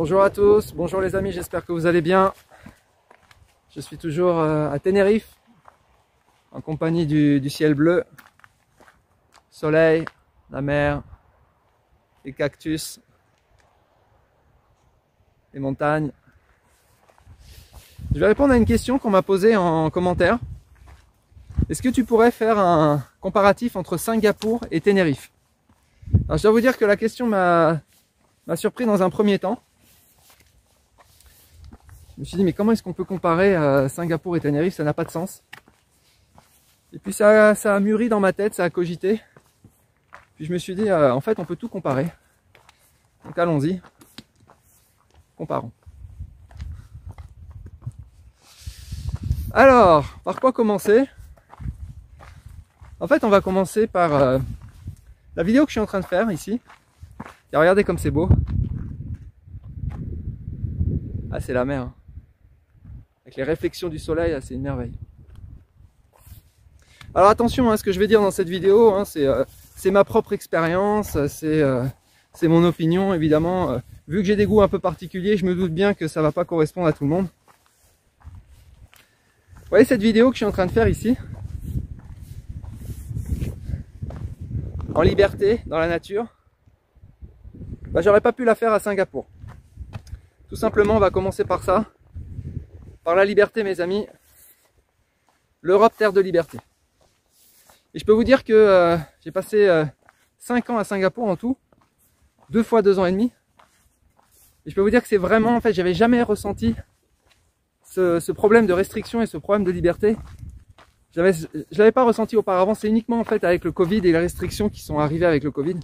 Bonjour à tous, bonjour les amis, j'espère que vous allez bien. Je suis toujours à Tenerife, en compagnie du ciel bleu, soleil, la mer, les cactus, les montagnes. Je vais répondre à une question qu'on m'a posée en commentaire. Est-ce que tu pourrais faire un comparatif entre Singapour et Tenerife? Alors je dois vous dire que la question m'a surpris dans un premier temps. Je me suis dit, mais comment est-ce qu'on peut comparer Singapour et Tenerife? Ça n'a pas de sens. Et puis ça a mûri dans ma tête, ça a cogité. Puis je me suis dit, en fait, on peut tout comparer. Donc allons-y, comparons. Alors, par quoi commencer? En fait, on va commencer par la vidéo que je suis en train de faire ici. Et regardez comme c'est beau. Ah, c'est la mer. Hein. Avec les réflexions du soleil, c'est une merveille. Alors attention, hein, ce que je vais dire dans cette vidéo, hein, c'est ma propre expérience, c'est mon opinion, évidemment. Vu que j'ai des goûts un peu particuliers, je me doute bien que ça ne va pas correspondre à tout le monde. Vous voyez cette vidéo que je suis en train de faire ici? En liberté, dans la nature. Bah, j'aurais pas pu la faire à Singapour. Tout simplement, on va commencer par ça. Par la liberté, mes amis. L'Europe, terre de liberté. Et je peux vous dire que j'ai passé 5 ans à Singapour en tout. 2 fois 2 ans et demi. Et je peux vous dire que c'est vraiment, en fait, j'avais jamais ressenti ce problème de restriction et ce problème de liberté. Je l'avais pas ressenti auparavant. C'est uniquement, en fait, avec le Covid et les restrictions qui sont arrivées avec le Covid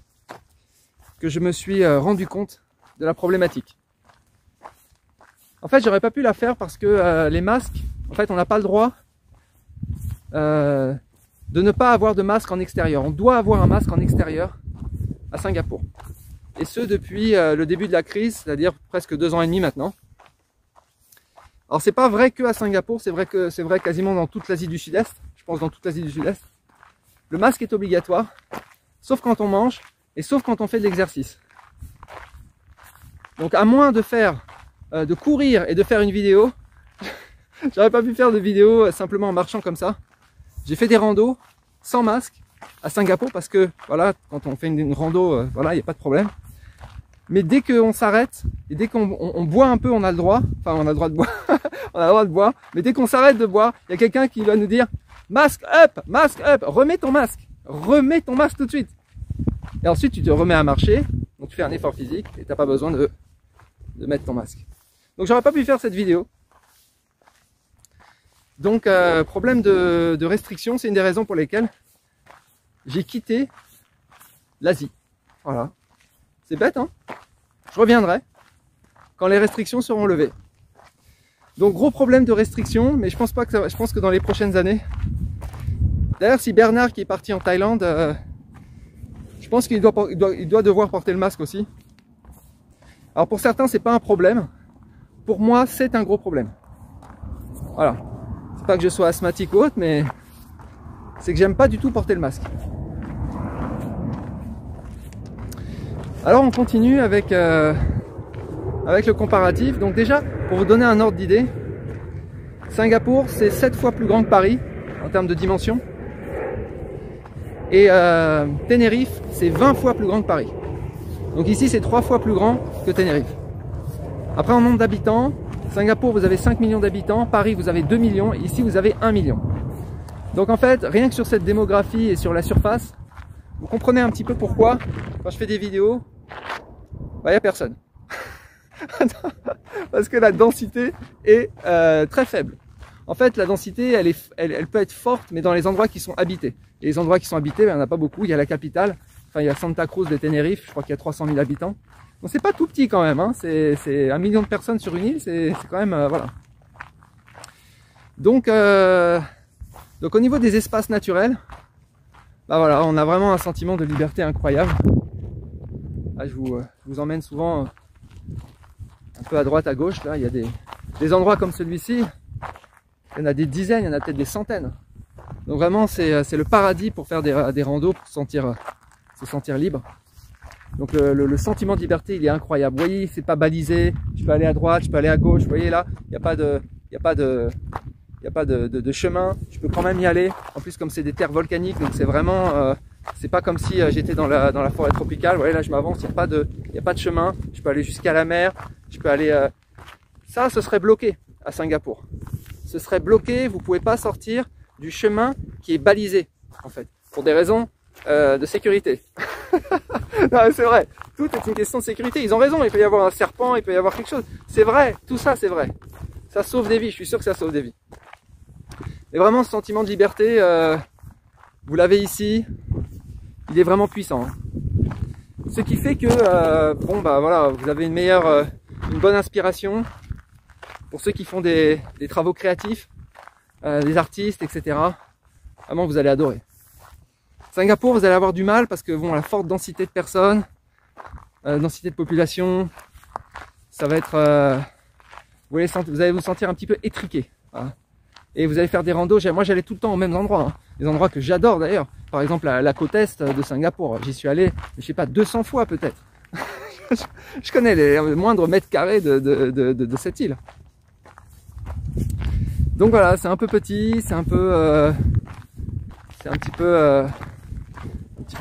que je me suis rendu compte de la problématique. En fait, j'aurais pas pu la faire parce que les masques, en fait, on n'a pas le droit de ne pas avoir de masque en extérieur. On doit avoir un masque en extérieur à Singapour. Et ce, depuis le début de la crise, c'est-à-dire presque 2 ans et demi maintenant. Alors, c'est pas vrai que à Singapour, c'est vrai quasiment dans toute l'Asie du Sud-Est. Je pense dans toute l'Asie du Sud-Est. Le masque est obligatoire, sauf quand on mange et sauf quand on fait de l'exercice. Donc, à moins de de courir et de faire une vidéo, j'aurais pas pu faire de vidéo simplement en marchant comme ça. J'ai fait des randos sans masque à Singapour parce que voilà, quand on fait une rando, voilà, il n'y a pas de problème. Mais dès qu'on s'arrête et dès qu'on boit un peu, on a le droit. Enfin, on a le droit de boire. On a le droit de boire. Mais dès qu'on s'arrête de boire, il y a quelqu'un qui va nous dire masque up, remets ton masque tout de suite. Et ensuite, tu te remets à marcher. Donc, tu fais un effort physique et t'as pas besoin de mettre ton masque. Donc, j'aurais pas pu faire cette vidéo. Donc, problème de restriction, c'est une des raisons pour lesquelles j'ai quitté l'Asie. Voilà. C'est bête, hein? Je reviendrai quand les restrictions seront levées. Donc, gros problème de restriction, mais je pense que dans les prochaines années. D'ailleurs, si Bernard qui est parti en Thaïlande, je pense qu'il doit devoir porter le masque aussi. Alors pour certains, c'est pas un problème. Pour moi, c'est un gros problème. Voilà. C'est pas que je sois asthmatique ou autre, mais c'est que j'aime pas du tout porter le masque. Alors on continue avec le comparatif. Donc déjà, pour vous donner un ordre d'idée, Singapour c'est 7 fois plus grand que Paris en termes de dimension. Et Tenerife c'est 20 fois plus grand que Paris. Donc ici c'est 3 fois plus grand que Tenerife. Après en nombre d'habitants, Singapour vous avez 5 millions d'habitants, Paris vous avez 2 millions, et ici vous avez 1 million. Donc en fait, rien que sur cette démographie et sur la surface, vous comprenez un petit peu pourquoi, quand je fais des vidéos, il n'y a personne. Parce que la densité est très faible. En fait, la densité, elle peut être forte, mais dans les endroits qui sont habités. Et les endroits qui sont habités, il n'y en a pas beaucoup. Il y a la capitale, enfin, il y a Santa Cruz de Tenerife, je crois qu'il y a 300 000 habitants. Donc c'est pas tout petit quand même, hein. C'est 1 million de personnes sur une île, c'est quand même, voilà. Donc au niveau des espaces naturels, bah voilà, on a vraiment un sentiment de liberté incroyable. Là, je vous emmène souvent un peu à droite, à gauche. Là, il y a des endroits comme celui-ci. Il y en a des dizaines, il y en a peut-être des centaines. Donc vraiment, c'est le paradis pour faire des randos, pour se sentir libre. Donc le sentiment de liberté, il est incroyable. Vous voyez, c'est pas balisé. Je peux aller à droite, je peux aller à gauche. Vous voyez là, il n'y a pas de chemin. Je peux quand même y aller. En plus, comme c'est des terres volcaniques, donc c'est vraiment, c'est pas comme si j'étais dans la forêt tropicale. Vous voyez là, je m'avance. Il n'y a pas de chemin. Je peux aller jusqu'à la mer. Je peux aller. Ça, ce serait bloqué à Singapour. Ce serait bloqué. Vous pouvez pas sortir du chemin qui est balisé, en fait, pour des raisons de sécurité. Non, c'est vrai, tout est une question de sécurité. Ils ont raison, il peut y avoir un serpent, il peut y avoir quelque chose. C'est vrai, tout ça c'est vrai. Ça sauve des vies, je suis sûr que ça sauve des vies. Et vraiment, ce sentiment de liberté, vous l'avez ici, il est vraiment puissant. Ce qui fait que, bon bah voilà, vous avez une bonne inspiration pour ceux qui font des travaux créatifs, des artistes, etc. Vraiment, vous allez adorer. Singapour, vous allez avoir du mal parce que bon, la forte densité de personnes, densité de population, ça va être, vous allez vous sentir un petit peu étriqué. Voilà. Et vous allez faire des randos. Moi, j'allais tout le temps aux mêmes endroits, hein. Des endroits que j'adore d'ailleurs. Par exemple, la côte est de Singapour. J'y suis allé, je sais pas, 200 fois peut-être. Je connais les moindres mètres carrés de cette île. Donc voilà, c'est un peu petit, c'est un petit peu,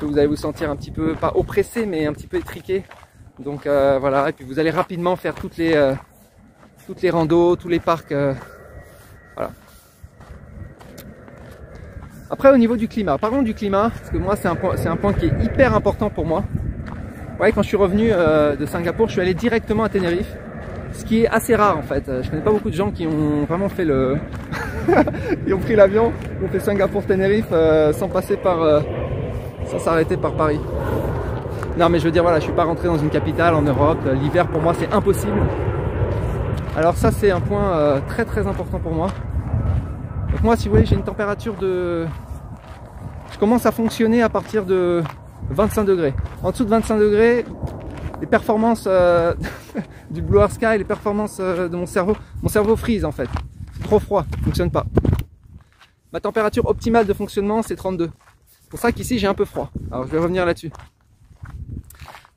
vous allez vous sentir un petit peu, pas oppressé, mais un petit peu étriqué. Donc voilà, et puis vous allez rapidement faire toutes les randos, tous les parcs. Voilà. Après, au niveau du climat, parlons du climat, parce que moi c'est un point qui est hyper important pour moi. Ouais, quand je suis revenu de Singapour, je suis allé directement à Tenerife, ce qui est assez rare en fait. Je connais pas beaucoup de gens qui ont vraiment fait ils ont pris l'avion, ont fait Singapour-Tenerife sans passer par, sans s'arrêter par Paris. Non mais je veux dire, voilà, je suis pas rentré dans une capitale en Europe. L'hiver pour moi c'est impossible. Alors ça c'est un point très très important pour moi. Donc moi, si vous voulez, j'ai une température de... Je commence à fonctionner à partir de 25 degrés. En dessous de 25 degrés, les performances du Blue Earth Sky, les performances de mon cerveau freeze en fait. C'est trop froid, ça ne fonctionne pas. Ma température optimale de fonctionnement, c'est 32. C'est pour ça qu'ici, j'ai un peu froid. Alors, je vais revenir là-dessus.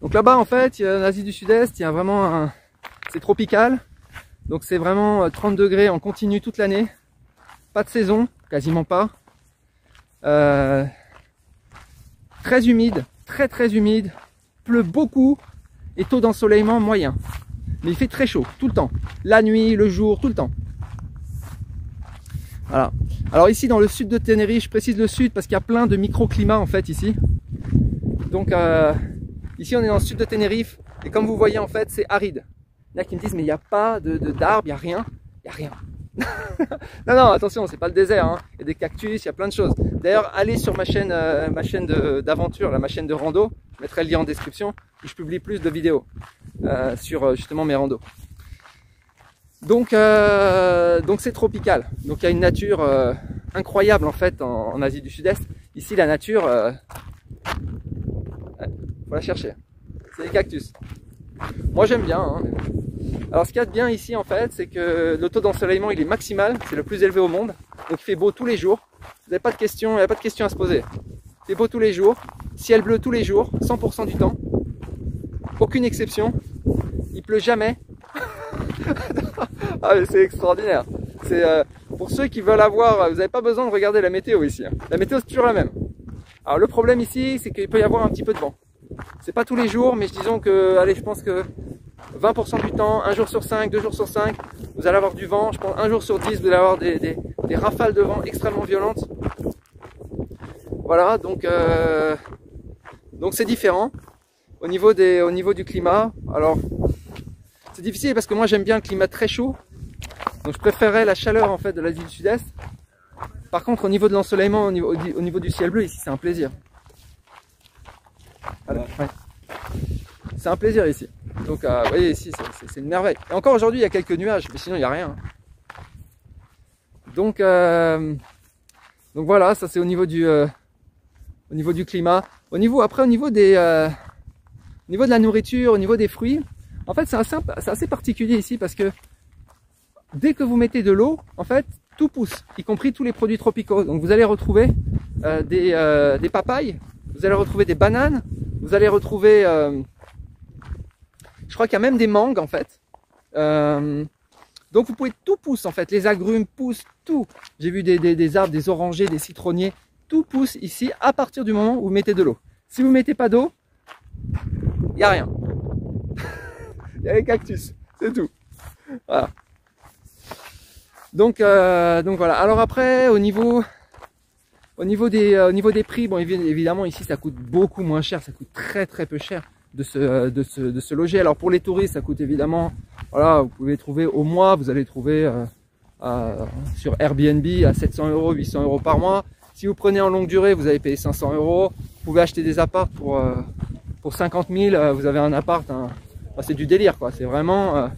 Donc là-bas, en fait, en Asie du Sud-Est, il y a vraiment c'est tropical. Donc c'est vraiment 30 degrés en continu toute l'année. Pas de saison, quasiment pas. Très humide, très humide. Pleut beaucoup et taux d'ensoleillement moyen. Mais il fait très chaud, tout le temps. La nuit, le jour, tout le temps. Voilà. Alors ici dans le sud de Tenerife, je précise le sud parce qu'il y a plein de microclimats en fait ici. Donc ici on est dans le sud de Tenerife et comme vous voyez en fait c'est aride. Il y en a qui me disent mais il n'y a pas d'arbres, il n'y a rien. Il n'y a rien. non, attention, c'est pas le désert, hein. Il y a des cactus, il y a plein de choses. D'ailleurs, allez sur ma chaîne d'aventure, ma chaîne de rando, je mettrai le lien en description, où je publie plus de vidéos sur justement mes randos. Donc c'est tropical, donc il y a une nature incroyable en fait en Asie du Sud-Est. Ici la nature, faut la chercher, c'est des cactus. Moi j'aime bien, hein. Alors ce qu'il y a de bien ici en fait, c'est que le taux d'ensoleillement il est maximal, c'est le plus élevé au monde, donc il fait beau tous les jours, vous n'avez pas de questions, il n'y a pas de questions à se poser. Il fait beau tous les jours, ciel bleu tous les jours, 100% du temps, aucune exception, il pleut jamais. Ah mais c'est extraordinaire. C'est pour ceux qui veulent avoir, vous n'avez pas besoin de regarder la météo ici, hein. La météo c'est toujours la même. Alors le problème ici, c'est qu'il peut y avoir un petit peu de vent. C'est pas tous les jours, mais disons que, allez, je pense que 20% du temps, 1 jour sur 5, 2 jours sur 5, vous allez avoir du vent. Je pense 1 jour sur 10, vous allez avoir des rafales de vent extrêmement violentes. Voilà, donc c'est différent au niveau du climat. Alors, c'est difficile parce que moi j'aime bien le climat très chaud, donc je préférerais la chaleur en fait de l'Asie du Sud-Est. Par contre, au niveau de l'ensoleillement, au niveau du ciel bleu, ici c'est un plaisir. Voilà, ouais. C'est un plaisir ici. Donc, vous voyez, ici, c'est une merveille. Et encore aujourd'hui, il y a quelques nuages, mais sinon, il n'y a rien. Donc voilà, ça c'est au niveau du climat. Après, au niveau de la nourriture, au niveau des fruits, en fait, c'est assez particulier ici parce que dès que vous mettez de l'eau, en fait, tout pousse, y compris tous les produits tropicaux. Donc, vous allez retrouver des papayes, vous allez retrouver des bananes, Vous allez retrouver, je crois qu'il y a même des mangues en fait. Donc vous pouvez, tout pousse en fait, les agrumes poussent, tout. J'ai vu des arbres, des orangers, des citronniers, tout pousse ici à partir du moment où vous mettez de l'eau. Si vous mettez pas d'eau, il n'y a rien. Il y a les cactus, c'est tout. Voilà. Donc voilà. Alors après, au niveau des prix, bon évidemment ici ça coûte beaucoup moins cher, ça coûte très peu cher de se loger. Alors pour les touristes, ça coûte évidemment, voilà, vous pouvez trouver au mois, vous allez trouver sur Airbnb à 700 €, 800 € par mois. Si vous prenez en longue durée, vous allez payer 500 €. Vous pouvez acheter des apparts pour 50 000, vous avez un appart, c'est du délire quoi. C'est vraiment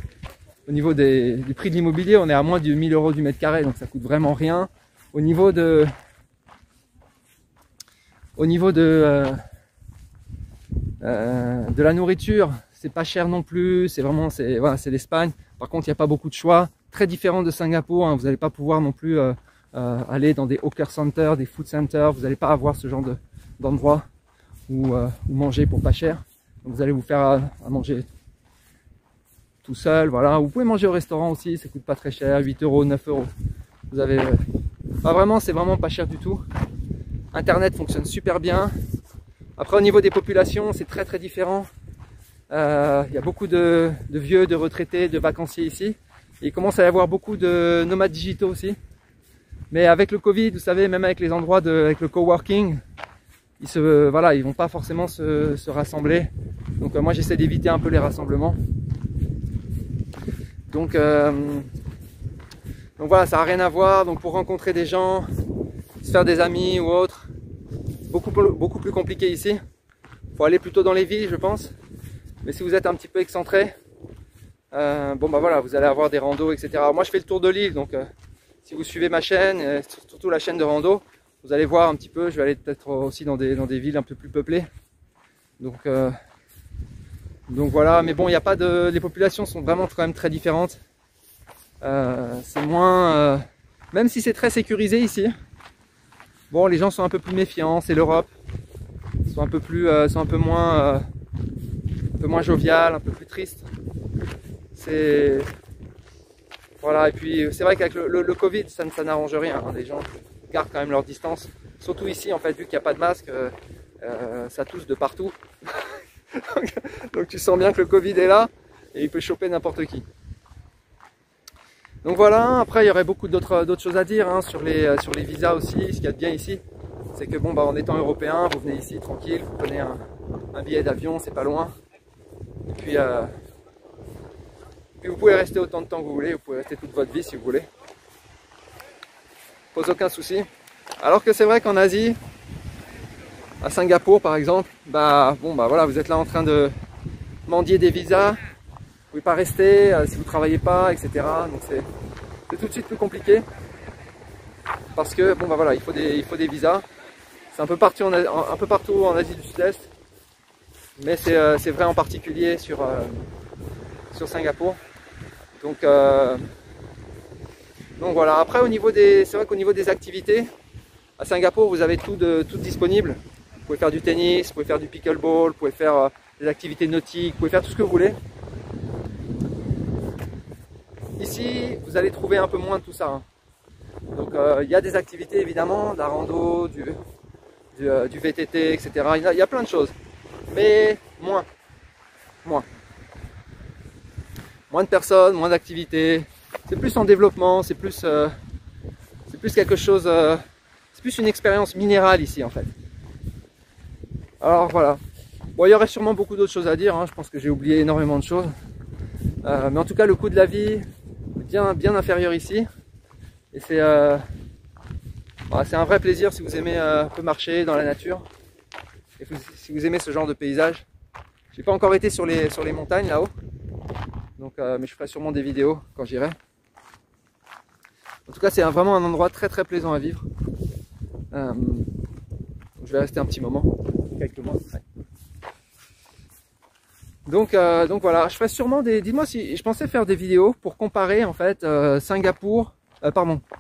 au niveau du prix de l'immobilier, on est à moins de 1000 € du mètre carré, donc ça coûte vraiment rien. Au niveau de la nourriture, c'est pas cher non plus, c'est vraiment, voilà, c'est l'Espagne. Par contre, il n'y a pas beaucoup de choix, très différent de Singapour, hein. Vous n'allez pas pouvoir non plus aller dans des hawker centers, des food centers, vous n'allez pas avoir ce genre d'endroit où manger pour pas cher. Donc vous allez vous faire à manger tout seul, voilà. Vous pouvez manger au restaurant aussi, ça coûte pas très cher, 8 €, 9 €. Vous avez, vraiment, c'est vraiment pas cher du tout. Internet fonctionne super bien. Après au niveau des populations, c'est très différent. Il y a beaucoup de vieux, de retraités, de vacanciers ici. Et il commence à y avoir beaucoup de nomades digitaux aussi. Mais avec le Covid, vous savez, même avec les endroits avec le coworking, ils vont pas forcément se rassembler. Donc moi j'essaie d'éviter un peu les rassemblements. Donc voilà, ça n'a rien à voir. Donc pour rencontrer des gens, se faire des amis ou autre, beaucoup plus compliqué ici. Il faut aller plutôt dans les villes, je pense. Mais si vous êtes un petit peu excentré, voilà, vous allez avoir des randos, etc. Moi je fais le tour de l'île, donc si vous suivez ma chaîne, surtout la chaîne de rando, vous allez voir un petit peu. Je vais aller peut-être aussi dans des villes un peu plus peuplées. Donc voilà, mais bon, il n'y a pas les populations sont vraiment quand même très différentes. C'est moins, même si c'est très sécurisé ici. Bon, les gens sont un peu plus méfiants, c'est l'Europe. Ils sont un peu moins jovial, un peu plus tristes. Voilà, et puis c'est vrai qu'avec le Covid, ça n'arrange rien, hein. Les gens gardent quand même leur distance. Surtout ici, en fait, vu qu'il n'y a pas de masque, ça tousse de partout. Donc tu sens bien que le Covid est là et il peut choper n'importe qui. Donc voilà, après il y aurait beaucoup d'autres choses à dire, hein, sur les visas aussi. Ce qu'il y a de bien ici, c'est que bon, en étant européen, vous venez ici tranquille, vous prenez un billet d'avion, c'est pas loin. Et puis vous pouvez rester autant de temps que vous voulez, vous pouvez rester toute votre vie si vous voulez. Pose aucun souci. Alors que c'est vrai qu'en Asie, à Singapour par exemple, voilà, vous êtes là en train de mendier des visas, vous pouvez pas rester si vous travaillez pas, etc. Donc c'est tout de suite plus compliqué parce que voilà, il faut des visas. C'est un peu partout en Asie du Sud-Est, mais c'est vrai en particulier sur Singapour. Donc voilà. Après c'est vrai qu'au niveau des activités, à Singapour vous avez tout disponible. Vous pouvez faire du tennis, vous pouvez faire du pickleball, vous pouvez faire des activités nautiques, vous pouvez faire tout ce que vous voulez. Ici, vous allez trouver un peu moins de tout ça, hein. Donc il y a des activités évidemment, de la rando, du VTT, etc. Il y a plein de choses, mais moins de personnes, moins d'activités. C'est plus en développement, c'est plus quelque chose, c'est plus une expérience minérale ici en fait. Alors voilà. Bon, il y aurait sûrement beaucoup d'autres choses à dire, hein. Je pense que j'ai oublié énormément de choses. Mais en tout cas, le coût de la vie est bien inférieur ici. Et c'est un vrai plaisir si vous aimez un peu marcher dans la nature. Et si vous aimez ce genre de paysage. J'ai pas encore été sur les montagnes là-haut. Donc, mais je ferai sûrement des vidéos quand j'irai. En tout cas, c'est vraiment un endroit très plaisant à vivre. Je vais rester un petit moment, quelques mois. Ouais. Donc voilà, je ferai sûrement dites-moi si je pensais faire des vidéos pour comparer en fait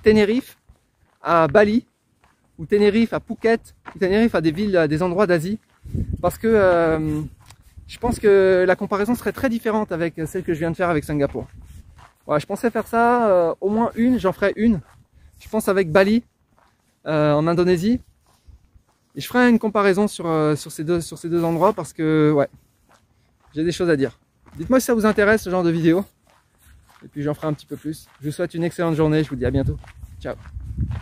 Tenerife à Bali, ou Tenerife à Phuket, ou Tenerife à des endroits d'Asie, parce que je pense que la comparaison serait très différente avec celle que je viens de faire avec Singapour. Voilà, je pensais faire ça, au moins une, j'en ferai une. Je pense avec Bali, en Indonésie. Et je ferai une comparaison sur ces deux endroits parce que, ouais, j'ai des choses à dire. Dites-moi si ça vous intéresse ce genre de vidéo. Et puis j'en ferai un petit peu plus. Je vous souhaite une excellente journée, je vous dis à bientôt. Ciao.